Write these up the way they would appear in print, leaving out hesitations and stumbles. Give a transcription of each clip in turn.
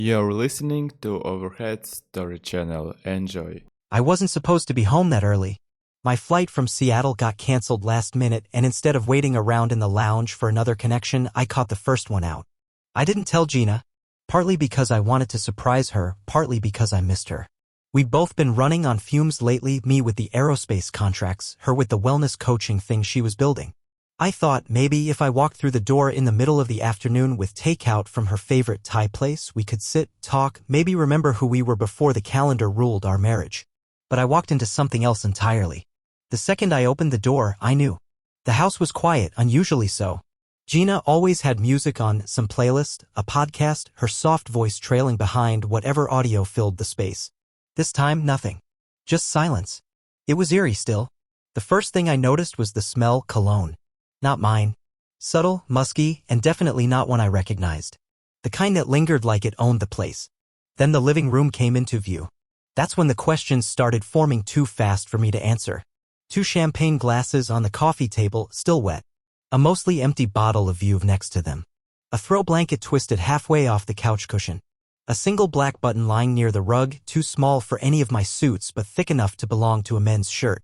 You're listening to Overhead Story Channel. Enjoy. I wasn't supposed to be home that early. My flight from Seattle got canceled last minute, and instead of waiting around in the lounge for another connection, I caught the first one out. I didn't tell Gina, partly because I wanted to surprise her, partly because I missed her. We'd both been running on fumes lately, me with the aerospace contracts, her with the wellness coaching thing she was building. I thought maybe if I walked through the door in the middle of the afternoon with takeout from her favorite Thai place, we could sit, talk, maybe remember who we were before the calendar ruled our marriage. But I walked into something else entirely. The second I opened the door, I knew. The house was quiet, unusually so. Gina always had music on, some playlist, a podcast, her soft voice trailing behind whatever audio filled the space. This time, nothing. Just silence. It was eerie still. The first thing I noticed was the smell, cologne. Not mine. Subtle, musky, and definitely not one I recognized. The kind that lingered like it owned the place. Then the living room came into view. That's when the questions started forming too fast for me to answer. 2 champagne glasses on the coffee table, still wet. A mostly empty bottle of Veuve next to them. A throw blanket twisted halfway off the couch cushion. A single black button lying near the rug, too small for any of my suits but thick enough to belong to a men's shirt.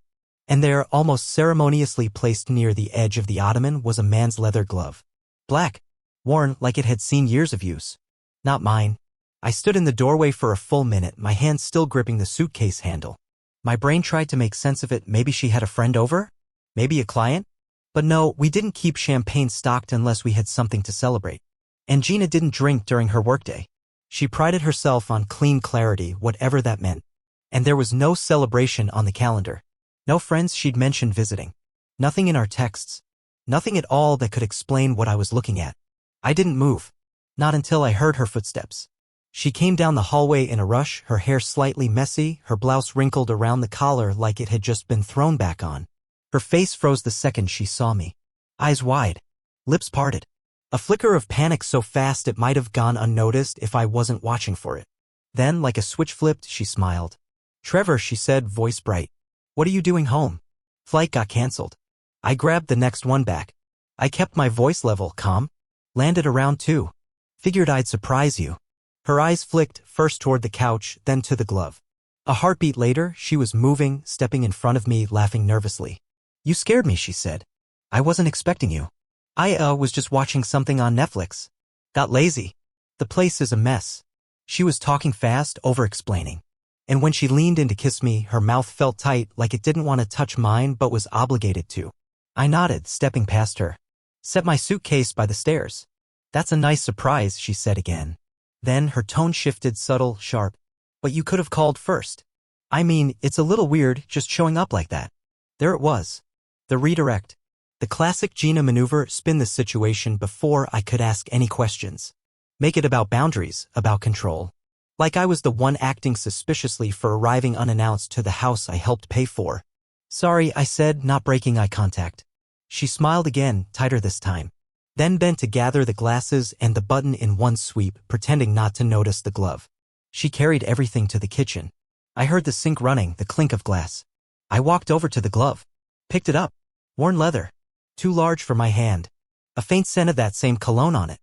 And there, almost ceremoniously placed near the edge of the ottoman, was a man's leather glove. Black. Worn like it had seen years of use. Not mine. I stood in the doorway for a full minute, my hand still gripping the suitcase handle. My brain tried to make sense of it. Maybe she had a friend over? Maybe a client? But no, we didn't keep champagne stocked unless we had something to celebrate. And Gina didn't drink during her workday. She prided herself on clean clarity, whatever that meant. And there was no celebration on the calendar. No friends she'd mentioned visiting. Nothing in our texts. Nothing at all that could explain what I was looking at. I didn't move. Not until I heard her footsteps. She came down the hallway in a rush, her hair slightly messy, her blouse wrinkled around the collar like it had just been thrown back on. Her face froze the second she saw me. Eyes wide. Lips parted. A flicker of panic so fast it might have gone unnoticed if I wasn't watching for it. Then, like a switch flipped, she smiled. "Trevor," she said, voice bright. "What are you doing home? Flight got canceled." I grabbed the next one back. I kept my voice level, calm. "Landed around 2. Figured I'd surprise you." Her eyes flicked, first toward the couch, then to the glove. A heartbeat later, she was moving, stepping in front of me, laughing nervously. "You scared me," she said. "I wasn't expecting you. I was just watching something on Netflix. Got lazy. The place is a mess." She was talking fast, over-explaining. And when she leaned in to kiss me, her mouth felt tight, like it didn't want to touch mine but was obligated to. I nodded, stepping past her. "Set my suitcase by the stairs." "That's a nice surprise," she said again. Then her tone shifted, subtle, sharp. "But you could have called first. I mean, it's a little weird just showing up like that." There it was. The redirect. The classic Gina maneuver, spin the situation before I could ask any questions. Make it about boundaries, about control. Like I was the one acting suspiciously for arriving unannounced to the house I helped pay for. "Sorry," I said, not breaking eye contact. She smiled again, tighter this time. Then bent to gather the glasses and the button in one sweep, pretending not to notice the glove. She carried everything to the kitchen. I heard the sink running, the clink of glass. I walked over to the glove. Picked it up. Worn leather. Too large for my hand. A faint scent of that same cologne on it.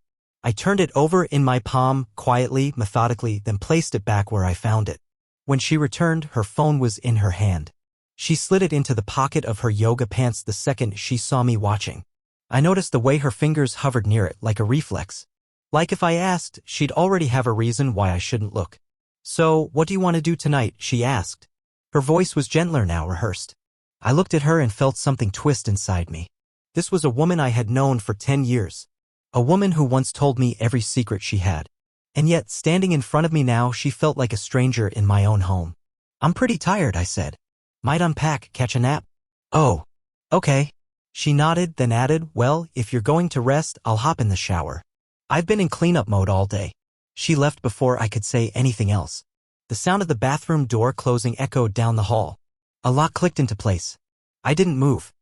I turned it over in my palm, quietly, methodically, then placed it back where I found it. When she returned, her phone was in her hand. She slid it into the pocket of her yoga pants the second she saw me watching. I noticed the way her fingers hovered near it, like a reflex. Like if I asked, she'd already have a reason why I shouldn't look. "So, what do you want to do tonight?" she asked. Her voice was gentler now, rehearsed. I looked at her and felt something twist inside me. This was a woman I had known for 10 years. A woman who once told me every secret she had. And yet, standing in front of me now, she felt like a stranger in my own home. "I'm pretty tired," I said. "Might unpack, catch a nap." "Oh. Okay." She nodded, then added, "Well, if you're going to rest, I'll hop in the shower. I've been in cleanup mode all day." She left before I could say anything else. The sound of the bathroom door closing echoed down the hall. A lock clicked into place. I didn't move.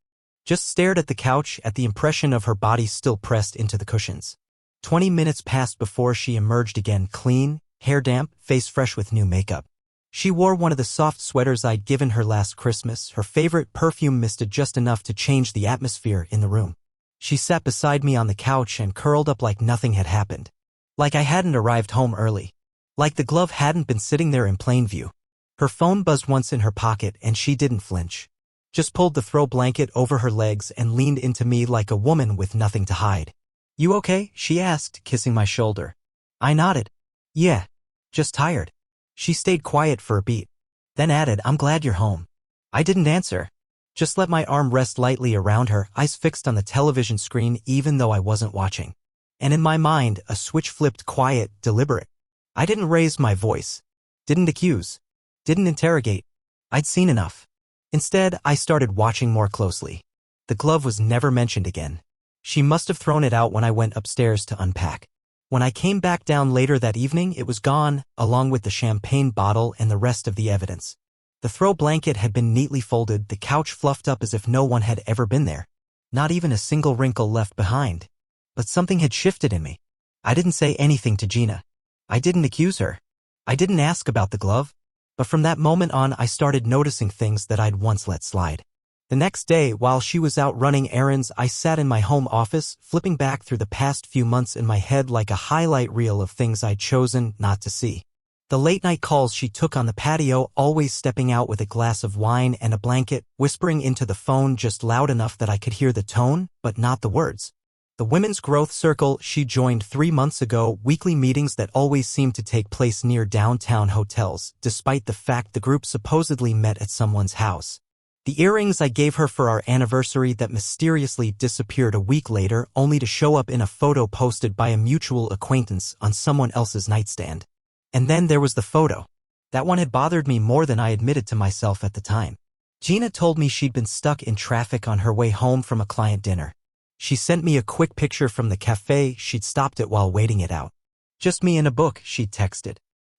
Just stared at the couch, at the impression of her body still pressed into the cushions. 20 minutes passed before she emerged again, clean, hair damp, face fresh with new makeup. She wore one of the soft sweaters I'd given her last Christmas, her favorite perfume misted just enough to change the atmosphere in the room. She sat beside me on the couch and curled up like nothing had happened. Like I hadn't arrived home early. Like the glove hadn't been sitting there in plain view. Her phone buzzed once in her pocket and she didn't flinch. Just pulled the throw blanket over her legs and leaned into me like a woman with nothing to hide. "You okay?" she asked, kissing my shoulder. I nodded. "Yeah. Just tired." She stayed quiet for a beat. Then added, "I'm glad you're home." I didn't answer. Just let my arm rest lightly around her, eyes fixed on the television screen even though I wasn't watching. And in my mind, a switch flipped quiet, deliberate. I didn't raise my voice. Didn't accuse. Didn't interrogate. I'd seen enough. Instead, I started watching more closely. The glove was never mentioned again. She must have thrown it out when I went upstairs to unpack. When I came back down later that evening, it was gone, along with the champagne bottle and the rest of the evidence. The throw blanket had been neatly folded, the couch fluffed up as if no one had ever been there. Not even a single wrinkle left behind. But something had shifted in me. I didn't say anything to Gina. I didn't accuse her. I didn't ask about the glove. But from that moment on, I started noticing things that I'd once let slide. The next day, while she was out running errands, I sat in my home office, flipping back through the past few months in my head like a highlight reel of things I'd chosen not to see. The late-night calls she took on the patio, always stepping out with a glass of wine and a blanket, whispering into the phone just loud enough that I could hear the tone, but not the words. The women's growth circle she joined 3 months ago, weekly meetings that always seemed to take place near downtown hotels, despite the fact the group supposedly met at someone's house. The earrings I gave her for our anniversary that mysteriously disappeared a week later, only to show up in a photo posted by a mutual acquaintance on someone else's nightstand. And then there was the photo. That one had bothered me more than I admitted to myself at the time. Gina told me she'd been stuck in traffic on her way home from a client dinner. She sent me a quick picture from the cafe she'd stopped at while waiting it out. "Just me and a book," she'd texted.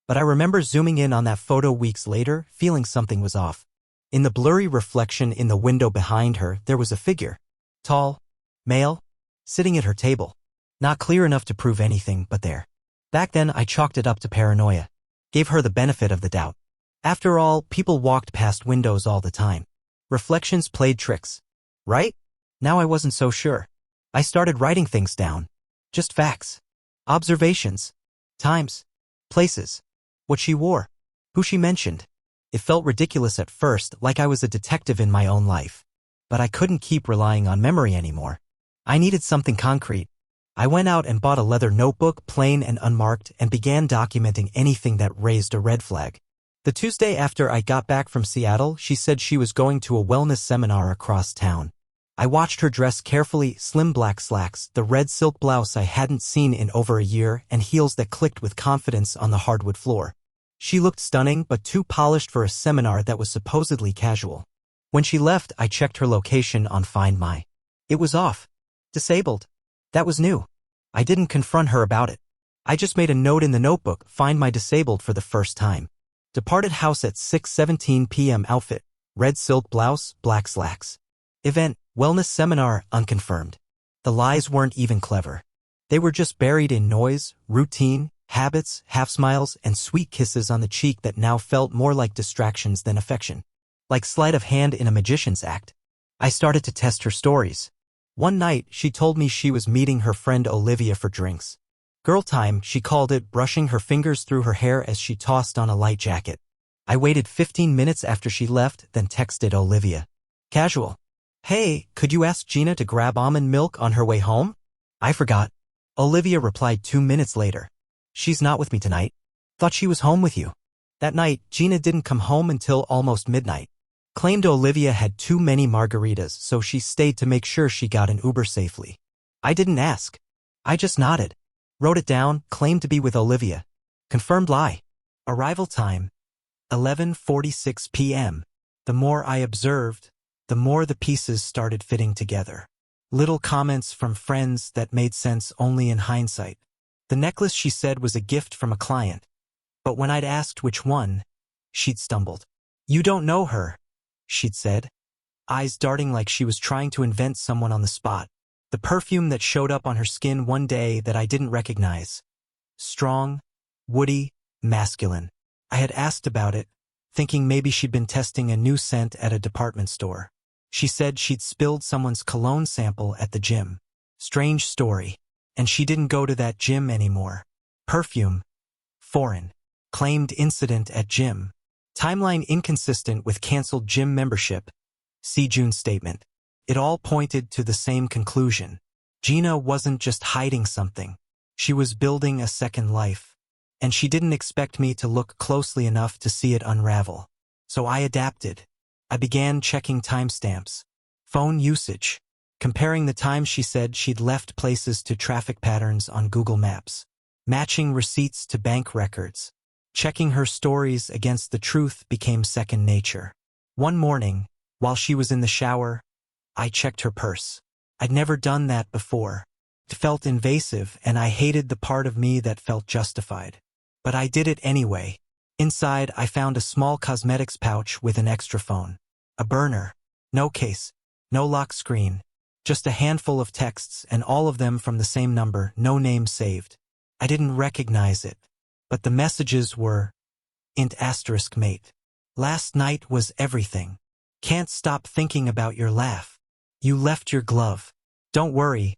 But I remember zooming in on that photo weeks later, feeling something was off. In the blurry reflection in the window behind her, there was a figure. Tall, male, sitting at her table. Not clear enough to prove anything, but there. Back then, I chalked it up to paranoia. Gave her the benefit of the doubt. After all, people walked past windows all the time. Reflections played tricks. Right? Now I wasn't so sure. I started writing things down. Just facts. Observations. Times. Places. What she wore. Who she mentioned. It felt ridiculous at first, like I was a detective in my own life. But I couldn't keep relying on memory anymore. I needed something concrete. I went out and bought a leather notebook, plain and unmarked, and began documenting anything that raised a red flag. The Tuesday after I got back from Seattle, she said she was going to a wellness seminar across town. I watched her dress carefully, slim black slacks, the red silk blouse I hadn't seen in over a year, and heels that clicked with confidence on the hardwood floor. She looked stunning, but too polished for a seminar that was supposedly casual. When she left, I checked her location on Find My. It was off. Disabled. That was new. I didn't confront her about it. I just made a note in the notebook, Find My disabled for the first time. Departed house at 6:17 p.m. Outfit. Red silk blouse, black slacks. Event, wellness seminar, unconfirmed. The lies weren't even clever. They were just buried in noise, routine, habits, half-smiles, and sweet kisses on the cheek that now felt more like distractions than affection. Like sleight of hand in a magician's act. I started to test her stories. One night, she told me she was meeting her friend Olivia for drinks. Girl time, she called it, brushing her fingers through her hair as she tossed on a light jacket. I waited 15 minutes after she left, then texted Olivia. Casual. "Hey, could you ask Gina to grab almond milk on her way home?" I forgot. Olivia replied 2 minutes later. "She's not with me tonight. Thought she was home with you." That night, Gina didn't come home until almost midnight. Claimed Olivia had too many margaritas, so she stayed to make sure she got an Uber safely. I didn't ask. I just nodded. Wrote it down, claimed to be with Olivia. Confirmed lie. Arrival time. 11:46 p.m. The more I observed, the more the pieces started fitting together. Little comments from friends that made sense only in hindsight. The necklace, she said, was a gift from a client. But when I'd asked which one, she'd stumbled. "You don't know her," she'd said, eyes darting like she was trying to invent someone on the spot. The perfume that showed up on her skin one day that I didn't recognize. Strong, woody, masculine. I had asked about it, thinking maybe she'd been testing a new scent at a department store. She said she'd spilled someone's cologne sample at the gym. Strange story. And she didn't go to that gym anymore. Perfume. Foreign. Claimed incident at gym. Timeline inconsistent with cancelled gym membership. See June's statement. It all pointed to the same conclusion. Gina wasn't just hiding something. She was building a second life. And she didn't expect me to look closely enough to see it unravel. So I adapted. I began checking timestamps. Phone usage. Comparing the time she said she'd left places to traffic patterns on Google Maps. Matching receipts to bank records. Checking her stories against the truth became second nature. One morning, while she was in the shower, I checked her purse. I'd never done that before. It felt invasive, and I hated the part of me that felt justified. But I did it anyway. Inside, I found a small cosmetics pouch with an extra phone. A burner. No case. No lock screen. Just a handful of texts, and all of them from the same number, no name saved. I didn't recognize it. But the messages were, int asterisk mate. Last night was everything. Can't stop thinking about your laugh. You left your glove. Don't worry.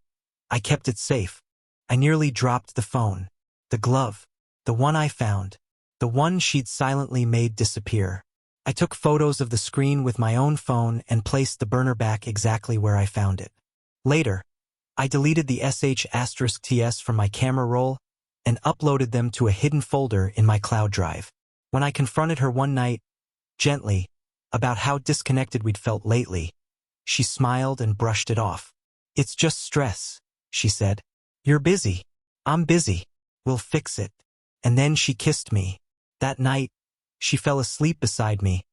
I kept it safe. I nearly dropped the phone. The glove. The one I found. The one she'd silently made disappear. I took photos of the screen with my own phone and placed the burner back exactly where I found it. Later, I deleted the sh*ts from my camera roll and uploaded them to a hidden folder in my cloud drive. When I confronted her one night, gently, about how disconnected we'd felt lately, she smiled and brushed it off. It's just stress, she said. You're busy. I'm busy. We'll fix it. And then she kissed me. That night, she fell asleep beside me,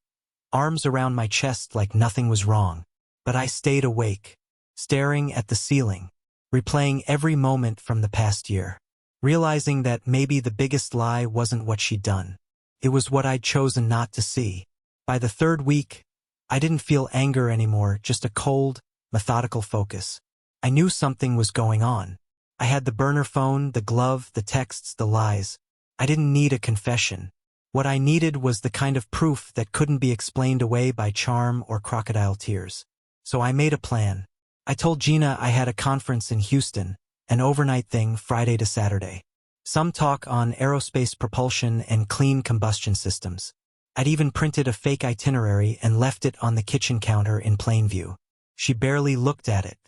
arms around my chest like nothing was wrong. But I stayed awake, staring at the ceiling, replaying every moment from the past year, realizing that maybe the biggest lie wasn't what she'd done. It was what I'd chosen not to see. By the third week, I didn't feel anger anymore, just a cold, methodical focus. I knew something was going on. I had the burner phone, the glove, the texts, the lies. I didn't need a confession. What I needed was the kind of proof that couldn't be explained away by charm or crocodile tears. So I made a plan. I told Gina I had a conference in Houston, an overnight thing Friday to Saturday. Some talk on aerospace propulsion and clean combustion systems. I'd even printed a fake itinerary and left it on the kitchen counter in plain view. She barely looked at it.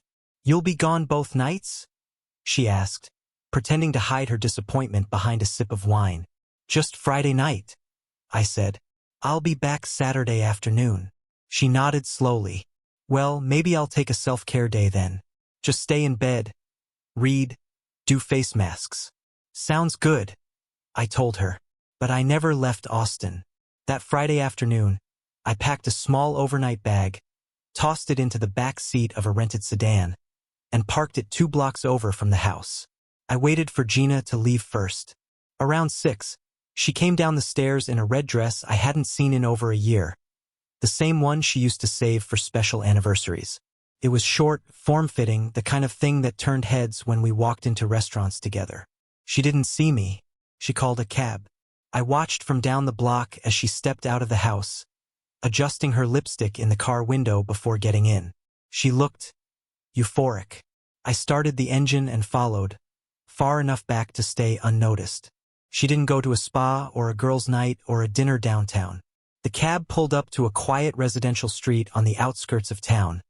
You'll be gone both nights? She asked, pretending to hide her disappointment behind a sip of wine. Just Friday night, I said. I'll be back Saturday afternoon. She nodded slowly. Well, maybe I'll take a self-care day then. Just stay in bed, read, do face masks. Sounds good, I told her. But I never left Austin. That Friday afternoon, I packed a small overnight bag, tossed it into the back seat of a rented sedan, and parked it 2 blocks over from the house. I waited for Gina to leave first. Around 6, she came down the stairs in a red dress I hadn't seen in over a year, the same one she used to save for special anniversaries. It was short, form-fitting, the kind of thing that turned heads when we walked into restaurants together. She didn't see me. She called a cab. I watched from down the block as she stepped out of the house, adjusting her lipstick in the car window before getting in. She looked euphoric. I started the engine and followed, far enough back to stay unnoticed. She didn't go to a spa or a girls' night or a dinner downtown. The cab pulled up to a quiet residential street on the outskirts of town,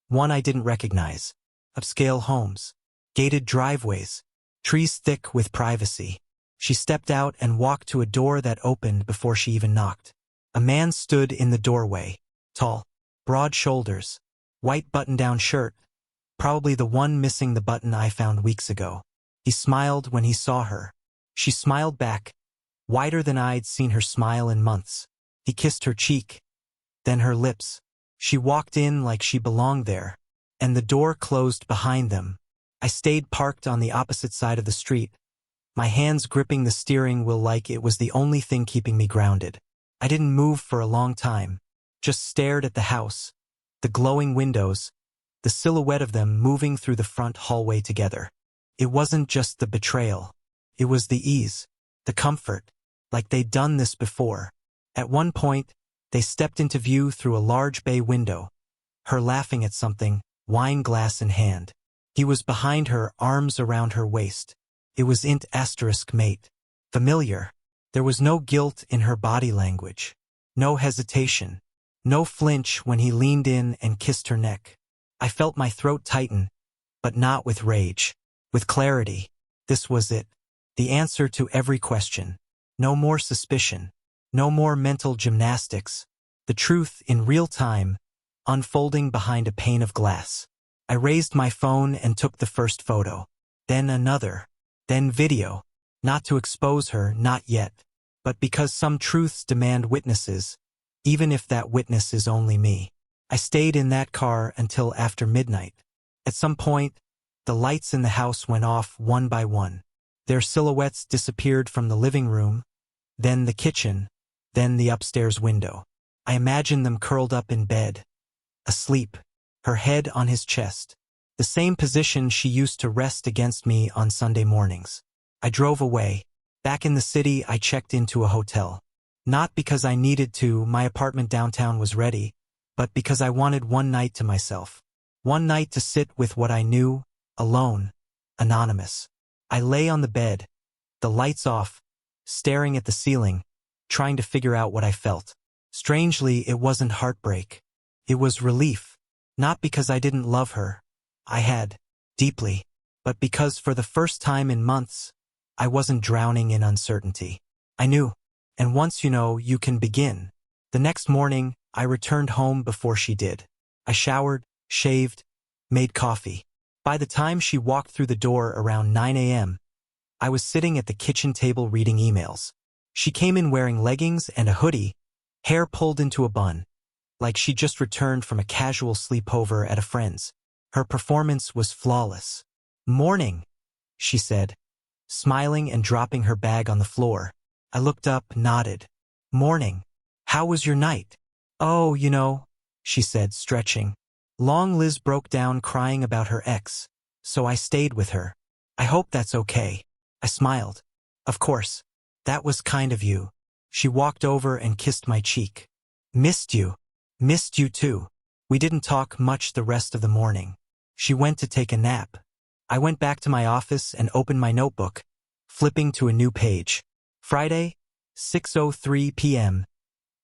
one I didn't recognize. Upscale homes, gated driveways, trees thick with privacy. She stepped out and walked to a door that opened before she even knocked. A man stood in the doorway, tall, broad shoulders, white button-down shirt, probably the one missing the button I found weeks ago. He smiled when he saw her. She smiled back, wider than I'd seen her smile in months. He kissed her cheek, then her lips. She walked in like she belonged there, and the door closed behind them. I stayed parked on the opposite side of the street, my hands gripping the steering wheel like it was the only thing keeping me grounded. I didn't move for a long time, just stared at the house, the glowing windows, the silhouette of them moving through the front hallway together. It wasn't just the betrayal. It was the ease, the comfort, like they'd done this before. At one point, they stepped into view through a large bay window, her laughing at something, wine glass in hand. He was behind her, arms around her waist. It was int**mate. Familiar. There was no guilt in her body language, no hesitation, no flinch when he leaned in and kissed her neck. I felt my throat tighten, but not with rage, with clarity. This was it, the answer to every question. No more suspicion, no more mental gymnastics, the truth in real time, unfolding behind a pane of glass. I raised my phone and took the first photo, then another, then video, not to expose her, not yet, but because some truths demand witnesses, even if that witness is only me. I stayed in that car until after midnight. At some point, the lights in the house went off one by one. Their silhouettes disappeared from the living room, then the kitchen, then the upstairs window. I imagined them curled up in bed, asleep, her head on his chest, the same position she used to rest against me on Sunday mornings. I drove away. Back in the city, I checked into a hotel. Not because I needed to, my apartment downtown was ready, but because I wanted one night to myself. One night to sit with what I knew, alone, anonymous. I lay on the bed, the lights off, staring at the ceiling, trying to figure out what I felt. Strangely, it wasn't heartbreak. It was relief. Not because I didn't love her. I had, deeply. But because for the first time in months, I wasn't drowning in uncertainty. I knew. And once you know, you can begin. The next morning, I returned home before she did. I showered, shaved, made coffee. By the time she walked through the door around 9 a.m., I was sitting at the kitchen table reading emails. She came in wearing leggings and a hoodie, hair pulled into a bun, like she just returned from a casual sleepover at a friend's. Her performance was flawless. "Morning," she said, smiling and dropping her bag on the floor. I looked up, nodded. "Morning. How was your night?" "Oh, you know," she said, stretching. "Long Liz broke down crying about her ex, so I stayed with her. I hope that's okay." I smiled. "Of course. That was kind of you." She walked over and kissed my cheek. "Missed you. Missed you too." We didn't talk much the rest of the morning. She went to take a nap. I went back to my office and opened my notebook, flipping to a new page. Friday, 6:03 p.m.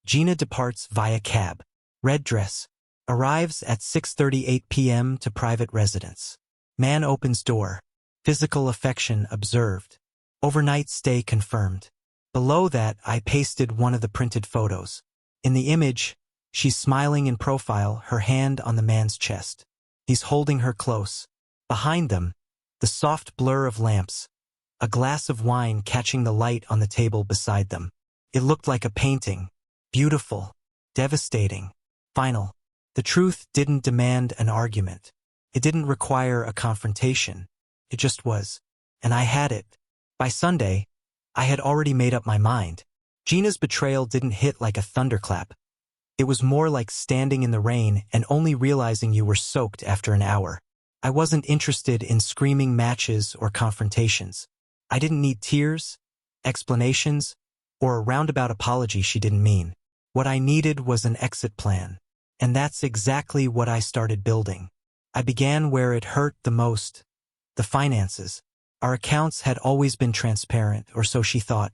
Gina departs via cab. Red dress. Arrives at 6:38 p.m. to private residence. Man opens door. Physical affection observed. Overnight stay confirmed. Below that, I pasted one of the printed photos. In the image, she's smiling in profile, her hand on the man's chest. He's holding her close. Behind them, the soft blur of lamps, a glass of wine catching the light on the table beside them. It looked like a painting. Beautiful. Devastating. Final. The truth didn't demand an argument. It didn't require a confrontation. It just was. And I had it. By Sunday, I had already made up my mind. Gina's betrayal didn't hit like a thunderclap. It was more like standing in the rain and only realizing you were soaked after an hour. I wasn't interested in screaming matches or confrontations. I didn't need tears, explanations, or a roundabout apology she didn't mean. What I needed was an exit plan. And that's exactly what I started building. I began where it hurt the most, the finances. Our accounts had always been transparent, or so she thought.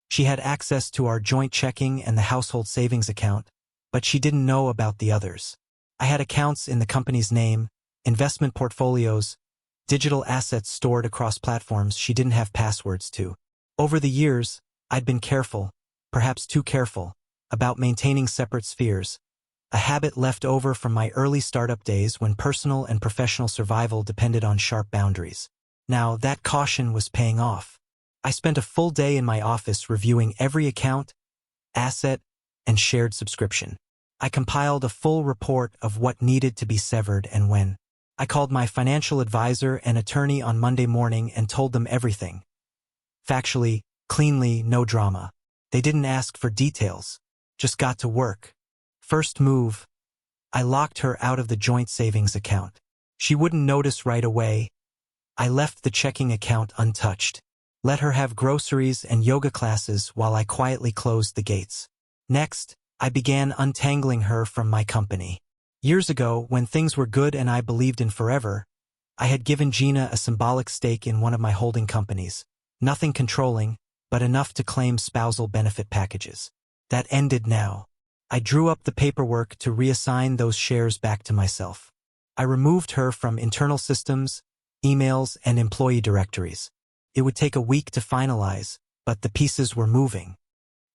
She had access to our joint checking and the household savings account, but she didn't know about the others. I had accounts in the company's name, investment portfolios, digital assets stored across platforms she didn't have passwords to. Over the years, I'd been careful, perhaps too careful, about maintaining separate spheres, a habit left over from my early startup days when personal and professional survival depended on sharp boundaries. Now, that caution was paying off. I spent a full day in my office reviewing every account, asset, and shared subscription. I compiled a full report of what needed to be severed and when. I called my financial advisor and attorney on Monday morning and told them everything. Factually, cleanly, no drama. They didn't ask for details, just got to work. First move, I locked her out of the joint savings account. She wouldn't notice right away. I left the checking account untouched. Let her have groceries and yoga classes while I quietly closed the gates. Next, I began untangling her from my company. Years ago, when things were good and I believed in forever, I had given Gina a symbolic stake in one of my holding companies. Nothing controlling, but enough to claim spousal benefit packages. That ended now. I drew up the paperwork to reassign those shares back to myself. I removed her from internal systems, emails, and employee directories. It would take a week to finalize, but the pieces were moving.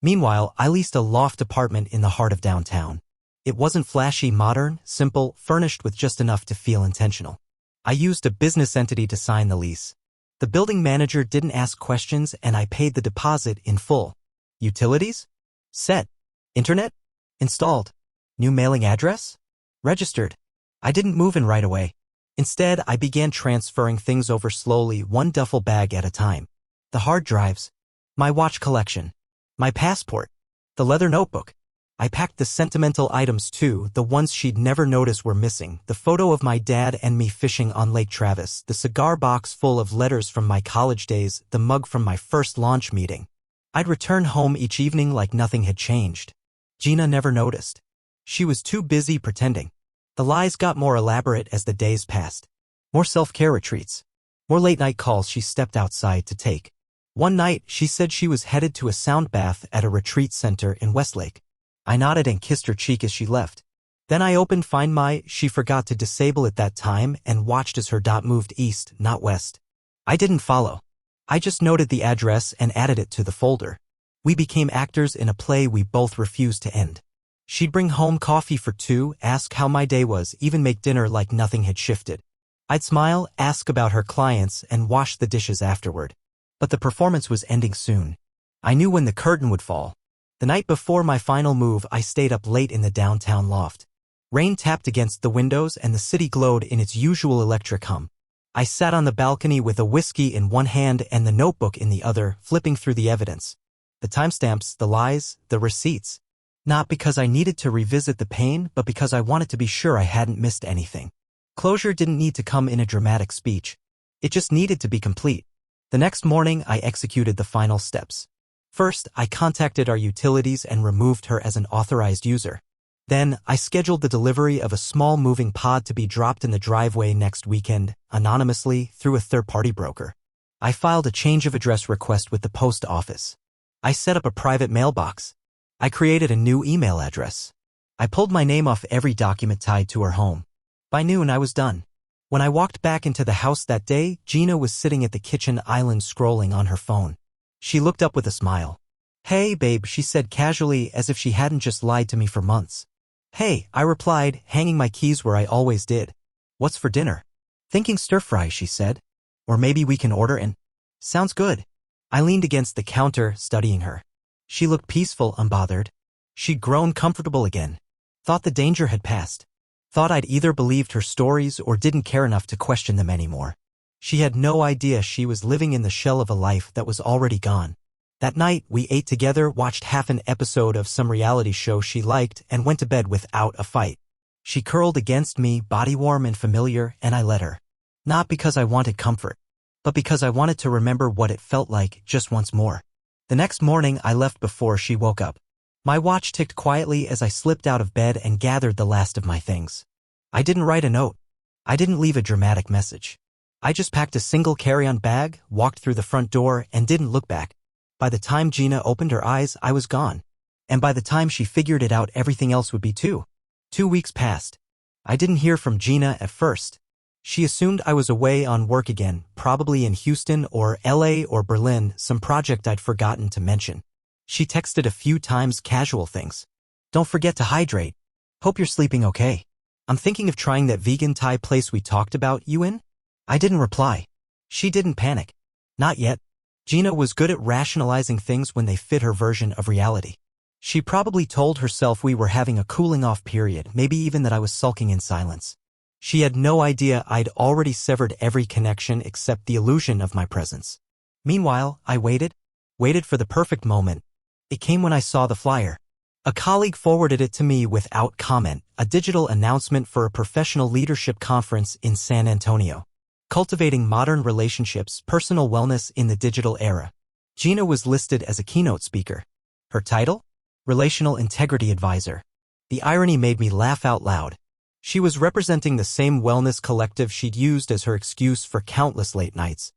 Meanwhile, I leased a loft apartment in the heart of downtown. It wasn't flashy, modern, simple, furnished with just enough to feel intentional. I used a business entity to sign the lease. The building manager didn't ask questions and I paid the deposit in full. Utilities? Set. Internet? Installed. New mailing address? Registered. I didn't move in right away. Instead, I began transferring things over slowly, one duffel bag at a time. The hard drives. My watch collection. My passport. The leather notebook. I packed the sentimental items too, the ones she'd never noticed were missing, the photo of my dad and me fishing on Lake Travis, the cigar box full of letters from my college days, the mug from my first launch meeting. I'd return home each evening like nothing had changed. Gina never noticed. She was too busy pretending. The lies got more elaborate as the days passed. More self-care retreats. More late-night calls she stepped outside to take. One night, she said she was headed to a sound bath at a retreat center in Westlake. I nodded and kissed her cheek as she left. Then I opened Find My. She forgot to disable it that time and watched as her dot moved east, not west. I didn't follow. I just noted the address and added it to the folder. We became actors in a play we both refused to end. She'd bring home coffee for two, ask how my day was, even make dinner like nothing had shifted. I'd smile, ask about her clients, and wash the dishes afterward. But the performance was ending soon. I knew when the curtain would fall. The night before my final move, I stayed up late in the downtown loft. Rain tapped against the windows and the city glowed in its usual electric hum. I sat on the balcony with a whiskey in one hand and the notebook in the other, flipping through the evidence. The timestamps, the lies, the receipts. Not because I needed to revisit the pain, but because I wanted to be sure I hadn't missed anything. Closure didn't need to come in a dramatic speech. It just needed to be complete. The next morning, I executed the final steps. First, I contacted our utilities and removed her as an authorized user. Then, I scheduled the delivery of a small moving pod to be dropped in the driveway next weekend, anonymously, through a third-party broker. I filed a change of address request with the post office. I set up a private mailbox. I created a new email address. I pulled my name off every document tied to her home. By noon, I was done. When I walked back into the house that day, Gina was sitting at the kitchen island scrolling on her phone. She looked up with a smile. "Hey, babe," she said casually as if she hadn't just lied to me for months. "Hey," I replied, hanging my keys where I always did. "What's for dinner?" "Thinking stir-fry," she said. "Or maybe we can order in." "Sounds good." I leaned against the counter, studying her. She looked peaceful, unbothered. She'd grown comfortable again. Thought the danger had passed. Thought I'd either believed her stories or didn't care enough to question them anymore. She had no idea she was living in the shell of a life that was already gone. That night, we ate together, watched half an episode of some reality show she liked, and went to bed without a fight. She curled against me, body warm and familiar, and I let her. Not because I wanted comfort, but because I wanted to remember what it felt like just once more. The next morning, I left before she woke up. My watch ticked quietly as I slipped out of bed and gathered the last of my things. I didn't write a note. I didn't leave a dramatic message. I just packed a single carry-on bag, walked through the front door, and didn't look back. By the time Gina opened her eyes, I was gone. And by the time she figured it out, everything else would be too. 2 weeks passed. I didn't hear from Gina at first. She assumed I was away on work again, probably in Houston or LA or Berlin, some project I'd forgotten to mention. She texted a few times, casual things. "Don't forget to hydrate. Hope you're sleeping okay. I'm thinking of trying that vegan Thai place we talked about, you in?" I didn't reply. She didn't panic. Not yet. Gina was good at rationalizing things when they fit her version of reality. She probably told herself we were having a cooling-off period, maybe even that I was sulking in silence. She had no idea I'd already severed every connection except the illusion of my presence. Meanwhile, I waited for the perfect moment. It came when I saw the flyer. A colleague forwarded it to me without comment, a digital announcement for a professional leadership conference in San Antonio. Cultivating Modern Relationships, Personal Wellness in the Digital Era. Gina was listed as a keynote speaker. Her title? Relational Integrity Advisor. The irony made me laugh out loud. She was representing the same wellness collective she'd used as her excuse for countless late nights.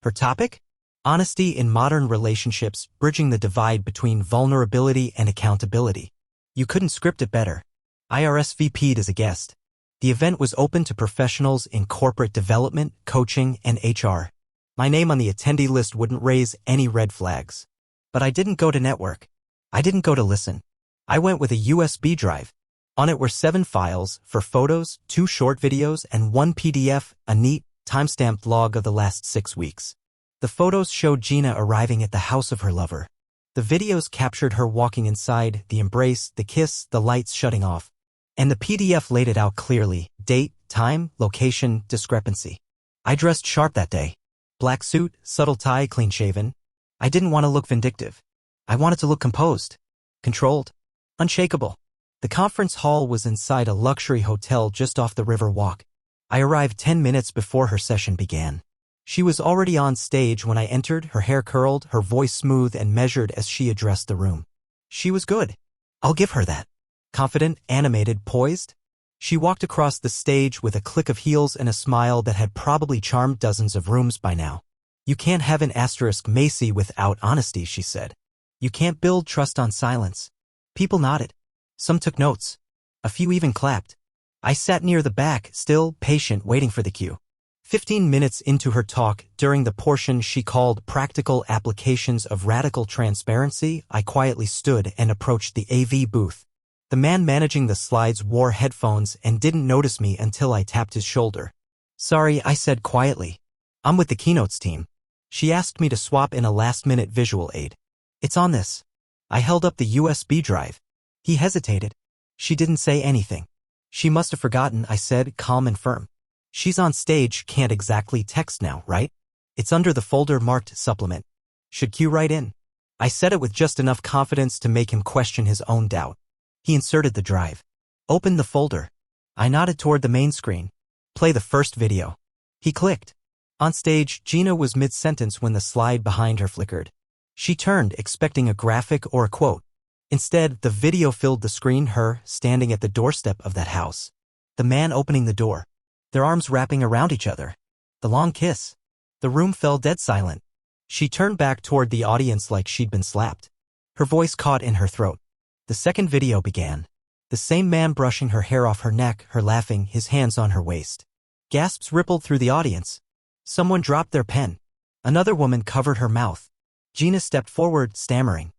Her topic? Honesty in modern relationships, bridging the divide between vulnerability and accountability. You couldn't script it better. I RSVP'd as a guest. The event was open to professionals in corporate development, coaching, and HR. My name on the attendee list wouldn't raise any red flags. But I didn't go to network. I didn't go to listen. I went with a USB drive. On it were 7 files, for photos, 2 short videos, and 1 PDF, a neat, timestamped log of the last 6 weeks. The photos showed Gina arriving at the house of her lover. The videos captured her walking inside, the embrace, the kiss, the lights shutting off. And the PDF laid it out clearly: date, time, location, discrepancy. I dressed sharp that day. Black suit, subtle tie, clean-shaven. I didn't want to look vindictive. I wanted to look composed, controlled, unshakable. The conference hall was inside a luxury hotel just off the river walk. I arrived 10 minutes before her session began. She was already on stage when I entered, her hair curled, her voice smooth and measured as she addressed the room. She was good. I'll give her that. Confident, animated, poised. She walked across the stage with a click of heels and a smile that had probably charmed dozens of rooms by now. You can't have an asterisk Macy without honesty, she said. You can't build trust on silence. People nodded. Some took notes. A few even clapped. I sat near the back, still, patient, waiting for the cue. 15 minutes into her talk, during the portion she called Practical Applications of Radical Transparency, I quietly stood and approached the AV booth. The man managing the slides wore headphones and didn't notice me until I tapped his shoulder. Sorry, I said quietly. I'm with the keynotes team. She asked me to swap in a last-minute visual aid. It's on this. I held up the USB drive. He hesitated. She didn't say anything. She must have forgotten, I said, calm and firm. She's on stage, can't exactly text now, right? It's under the folder marked supplement. Should cue right in. I said it with just enough confidence to make him question his own doubt. He inserted the drive. Opened the folder. I nodded toward the main screen. Play the first video. He clicked. On stage, Gina was mid-sentence when the slide behind her flickered. She turned, expecting a graphic or a quote. Instead, the video filled the screen, her standing at the doorstep of that house. The man opening the door. Their arms wrapping around each other. The long kiss. The room fell dead silent. She turned back toward the audience like she'd been slapped. Her voice caught in her throat. The second video began. The same man brushing her hair off her neck, her laughing, his hands on her waist. Gasps rippled through the audience. Someone dropped their pen. Another woman covered her mouth. Gina stepped forward, stammering.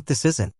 This isn't.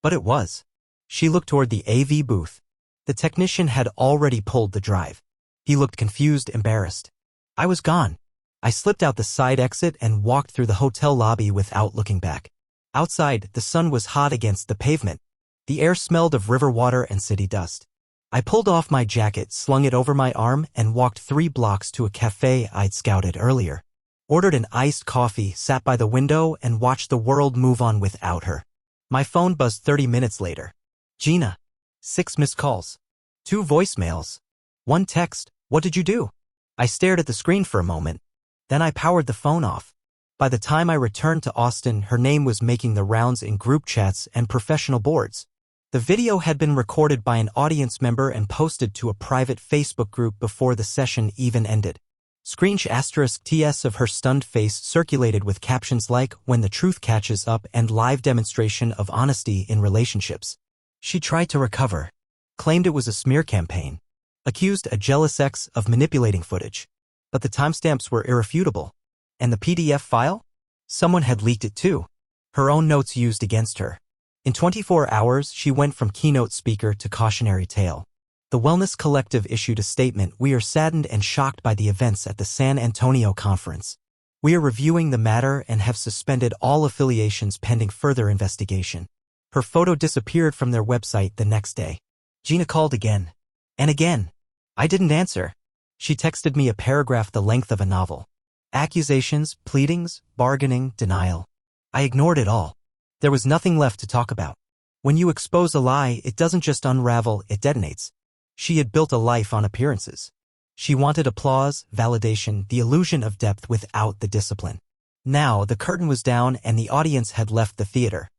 But it was. She looked toward the AV booth. The technician had already pulled the drive. He looked confused, embarrassed. I was gone. I slipped out the side exit and walked through the hotel lobby without looking back. Outside, the sun was hot against the pavement. The air smelled of river water and city dust. I pulled off my jacket, slung it over my arm, and walked 3 blocks to a cafe I'd scouted earlier. Ordered an iced coffee, sat by the window, and watched the world move on without her. My phone buzzed 30 minutes later. Gina. 6 missed calls. 2 voicemails. 1 text. What did you do? I stared at the screen for a moment. Then I powered the phone off. By the time I returned to Austin, her name was making the rounds in group chats and professional boards. The video had been recorded by an audience member and posted to a private Facebook group before the session even ended. *TS of her stunned face circulated with captions like, "When the truth catches up," and "Live demonstration of honesty in relationships." She tried to recover. Claimed it was a smear campaign. Accused a jealous ex of manipulating footage. But the timestamps were irrefutable. And the PDF file? Someone had leaked it too. Her own notes used against her. In 24 hours, she went from keynote speaker to cautionary tale. The Wellness Collective issued a statement: "We are saddened and shocked by the events at the San Antonio conference. We are reviewing the matter and have suspended all affiliations pending further investigation." Her photo disappeared from their website the next day. Gina called again. And again. I didn't answer. She texted me a paragraph the length of a novel. Accusations, pleadings, bargaining, denial. I ignored it all. There was nothing left to talk about. When you expose a lie, it doesn't just unravel, it detonates. She had built a life on appearances. She wanted applause, validation, the illusion of depth without the discipline. Now, the curtain was down and the audience had left the theater.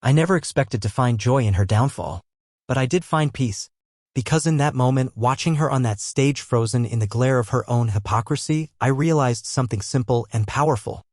I never expected to find joy in her downfall. But I did find peace. Because in that moment, watching her on that stage frozen in the glare of her own hypocrisy, I realized something simple and powerful.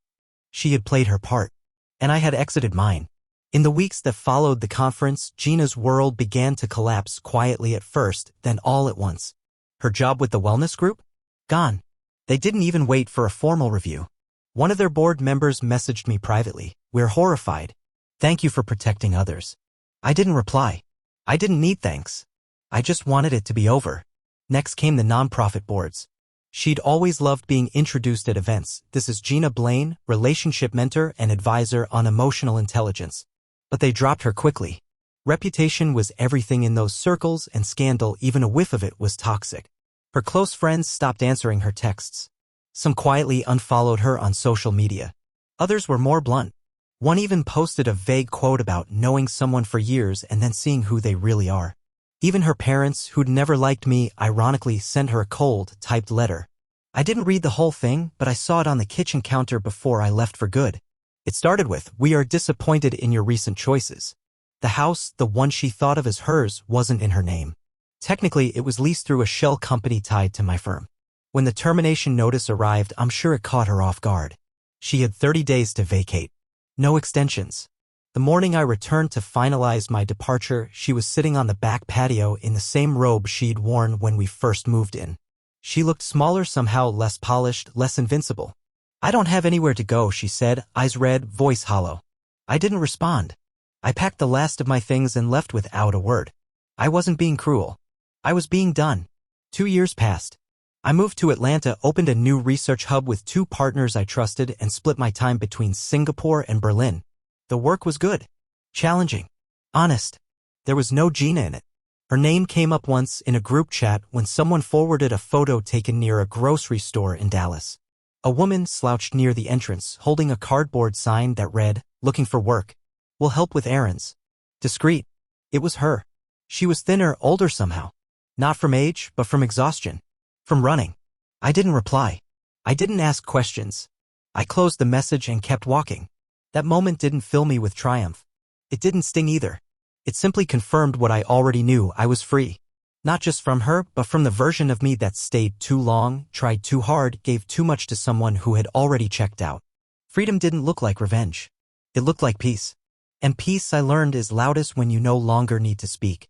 She had played her part, and I had exited mine. In the weeks that followed the conference, Gina's world began to collapse quietly at first, then all at once. Her job with the wellness group? Gone. They didn't even wait for a formal review. One of their board members messaged me privately. "We're horrified. Thank you for protecting others." I didn't reply. I didn't need thanks. I just wanted it to be over. Next came the nonprofit boards. She'd always loved being introduced at events. "This is Gina Blaine, relationship mentor and advisor on emotional intelligence." But they dropped her quickly. Reputation was everything in those circles, and scandal, even a whiff of it, was toxic. Her close friends stopped answering her texts. Some quietly unfollowed her on social media. Others were more blunt. One even posted a vague quote about knowing someone for years and then seeing who they really are. Even her parents, who'd never liked me, ironically sent her a cold, typed letter. I didn't read the whole thing, but I saw it on the kitchen counter before I left for good. It started with, "We are disappointed in your recent choices." The house, the one she thought of as hers, wasn't in her name. Technically, it was leased through a shell company tied to my firm. When the termination notice arrived, I'm sure it caught her off guard. She had 30 days to vacate. No extensions. The morning I returned to finalize my departure, she was sitting on the back patio in the same robe she'd worn when we first moved in. She looked smaller, somehow less polished, less invincible. "I don't have anywhere to go," she said, eyes red, voice hollow. I didn't respond. I packed the last of my things and left without a word. I wasn't being cruel. I was being done. 2 years passed. I moved to Atlanta, opened a new research hub with 2 partners I trusted, and split my time between Singapore and Berlin. The work was good. Challenging. Honest. There was no Gina in it. Her name came up once in a group chat when someone forwarded a photo taken near a grocery store in Dallas. A woman slouched near the entrance, holding a cardboard sign that read, "Looking for work. Will help with errands." Discreet. It was her. She was thinner, older somehow. Not from age, but from exhaustion. From running. I didn't reply. I didn't ask questions. I closed the message and kept walking. That moment didn't fill me with triumph. It didn't sting either. It simply confirmed what I already knew. I was free. Not just from her, but from the version of me that stayed too long, tried too hard, gave too much to someone who had already checked out. Freedom didn't look like revenge. It looked like peace. And peace, I learned, is loudest when you no longer need to speak.